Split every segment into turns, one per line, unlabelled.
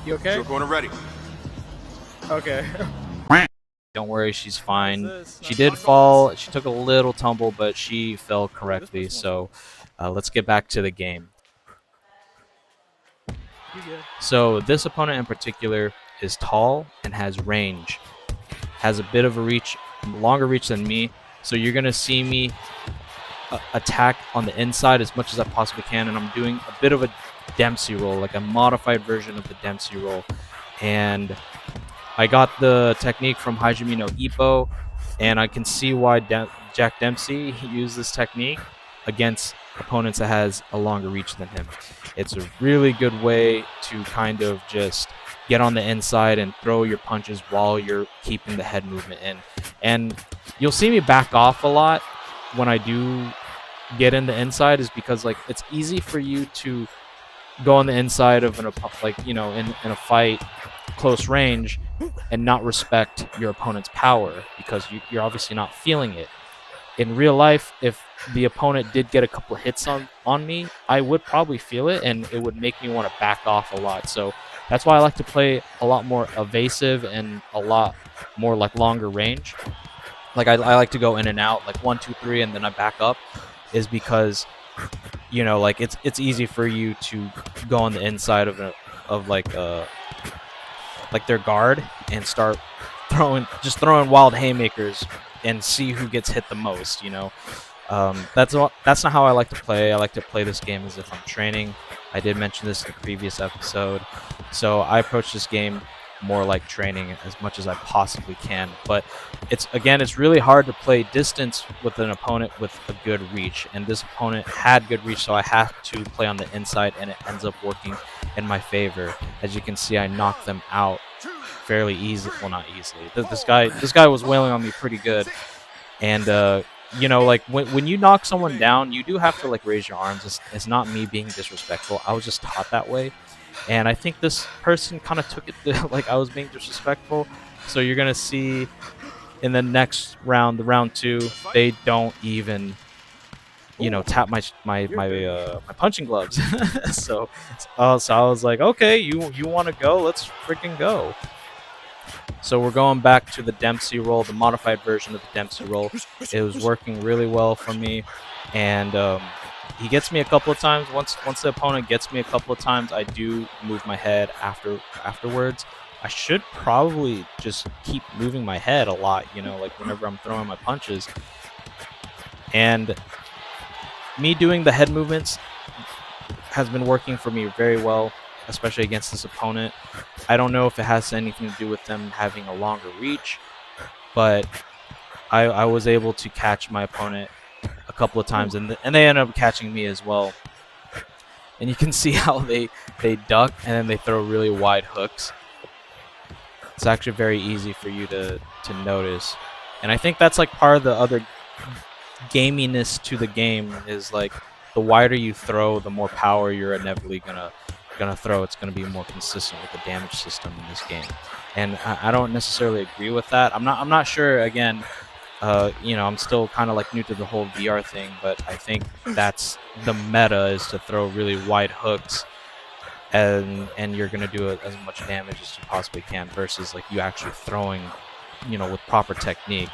You okay?
Short corner ready.
Okay.
Don't worry, she's fine. She
Not
did
knock
fall. She took a little tumble, but she fell
Oh, this
correctly.
person's
So let's get back to the game.
you good.
So this opponent in particular is tall and has range. Has a bit of a reach, longer reach than me. So you're going to see me attack on the inside as much as I possibly can. And I'm doing a bit of a Dempsey roll, like a modified version of the Dempsey roll. And I got the technique from Hajime no Ippo, and I can see why Jack Dempsey used this technique against opponents that has a longer reach than him. It's a really good way to kind of just get on the inside and throw your punches while you're keeping the head movement in. And you'll see me back off a lot when I do get in the inside, is because like it's easy for you to go on the inside of in a fight close range and not respect your opponent's power because you're obviously not feeling it. In real life, if the opponent did get a couple hits on me, I would probably feel it and it would make me want to back off a lot. So that's why I like to play a lot more evasive and a lot more like longer range. Like I like to go in and out like 1, 2, 3, and then I back up, is because like it's easy for you to go on the inside of like their guard and start throwing wild haymakers and see who gets hit the most. That's not how I like to play. I like to play this game as if I'm training. I did mention this in the previous episode. So I approach this game more like training as much as I possibly can. But it's really hard to play distance with an opponent with a good reach. And this opponent had good reach, so I have to play on the inside, and it ends up working in my favor. As you can see, I knocked them out fairly easily. Well, not easily. This guy was wailing on me pretty good. And like when you knock someone down, you do have to like raise your arms. It's not me being disrespectful. I was just taught that way. And I think this person kind of took it like I was being disrespectful. So you're gonna see in the next round, the round 2, they don't even tap my punching gloves. So I was like, okay, you want to go? Let's freaking go. So we're going back to the Dempsey roll, the modified version of the Dempsey roll. It was working really well for me, and he gets me a couple of times. Once the opponent gets me a couple of times, I do move my head afterwards. I should probably just keep moving my head a lot, like whenever I'm throwing my punches. And me doing the head movements has been working for me very well, especially against this opponent. I don't know if it has anything to do with them having a longer reach, but I was able to catch my opponent a couple of times, and they ended up catching me as well. And you can see how they duck and then they throw really wide hooks. It's actually very easy for you to notice. And I think that's like part of the other gaminess to the game, is like the wider you throw, the more power you're inevitably gonna throw. It's gonna be more consistent with the damage system in this game. And I don't necessarily agree with that. I'm not sure. Again, I'm still kind of like new to the whole VR thing, but I think that's the meta, is to throw really wide hooks, and you're gonna do as much damage as you possibly can, versus like you actually throwing, with proper technique.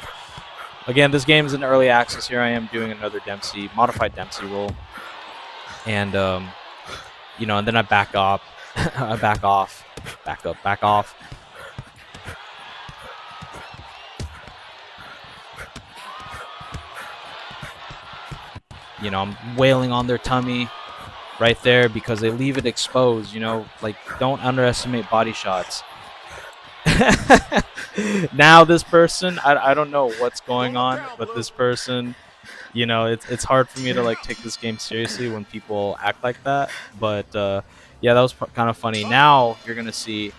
Again, this game is in early access. Here I am doing another modified Dempsey roll, and and then I back off, back up, back off. I'm wailing on their tummy right there because they leave it exposed. Like, don't underestimate body shots. Now this person, I don't know what's going on, but this person, it's hard for me to like take this game seriously when people act like that. But yeah, that was kind of funny. Now you're gonna see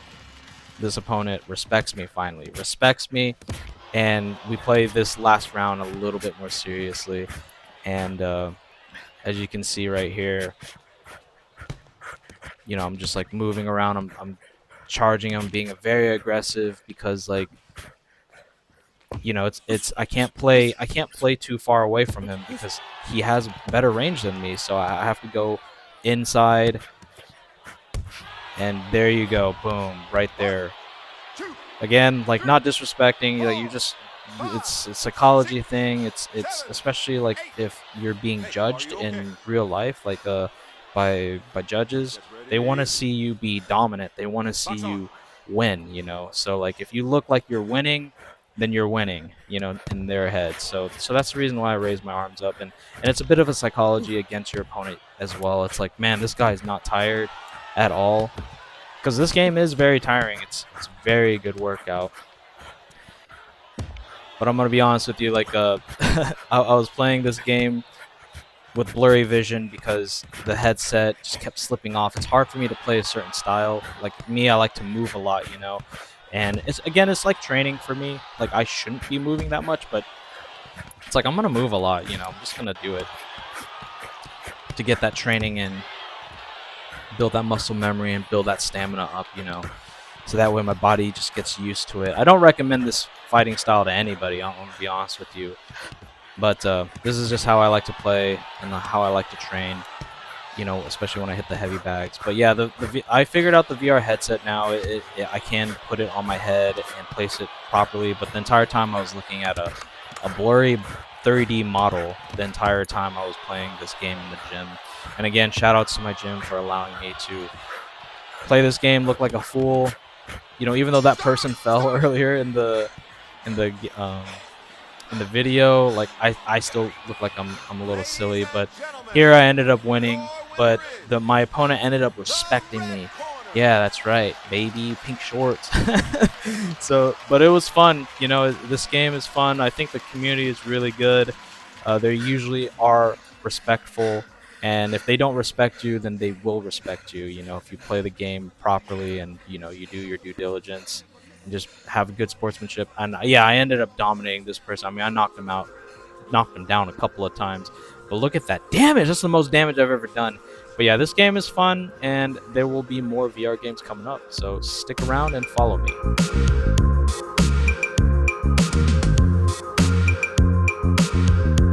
this opponent respects me, finally respects me, and we play this last round a little bit more seriously. And as you can see right here, I'm just like moving around. I'm charging him, being very aggressive, because like it's I can't play too far away from him because he has better range than me. So I have to go inside And there you go, boom, right there. Again, like, not disrespecting, like, you just, it's a psychology thing. It's especially like if you're being judged in real life, like by judges, they want to see you be dominant. They want to see you win, you know. So like if you look like you're winning, then you're winning, you know, in their head. So that's the reason why I raise my arms up, and it's a bit of a psychology against your opponent as well. It's like, man, this guy's not tired at all, because this game is very tiring. It's a very good workout. But I'm gonna be honest with you, like I was playing this game with blurry vision because the headset just kept slipping off. It's hard for me to play a certain style. Like me, I like to move a lot, you know. And it's like training for me. Like I shouldn't be moving that much, but it's like I'm gonna move a lot, you know. I'm just gonna do it to get that training in, build that muscle memory, and build that stamina up, you know. So that way my body just gets used to it. I don't recommend this fighting style to anybody. I'm gonna be honest with you. But this is just how I like to play and how I like to train, you know, especially when I hit the heavy bags. But yeah, I figured out the VR headset now. I can put it on my head and place it properly. But the entire time I was looking at a blurry 3D model the entire time I was playing this game in the gym. And again, shout outs to my gym for allowing me to play this game, look like a fool. You know, even though that person fell earlier in the video, like I still look like I'm a little silly, but here I ended up winning. But my opponent ended up respecting me. Yeah, that's right, baby, pink shorts. So, but it was fun. You know, this game is fun. I think the community is really good. They usually are respectful, and if they don't respect you, then they will respect you. You know, if you play the game properly and you know you do your due diligence and just have good sportsmanship. And yeah, I ended up dominating this person. I mean, I knocked him down a couple of times. But look at that damage. That's the most damage I've ever done. But yeah, this game is fun, and there will be more VR games coming up. So stick around and follow me.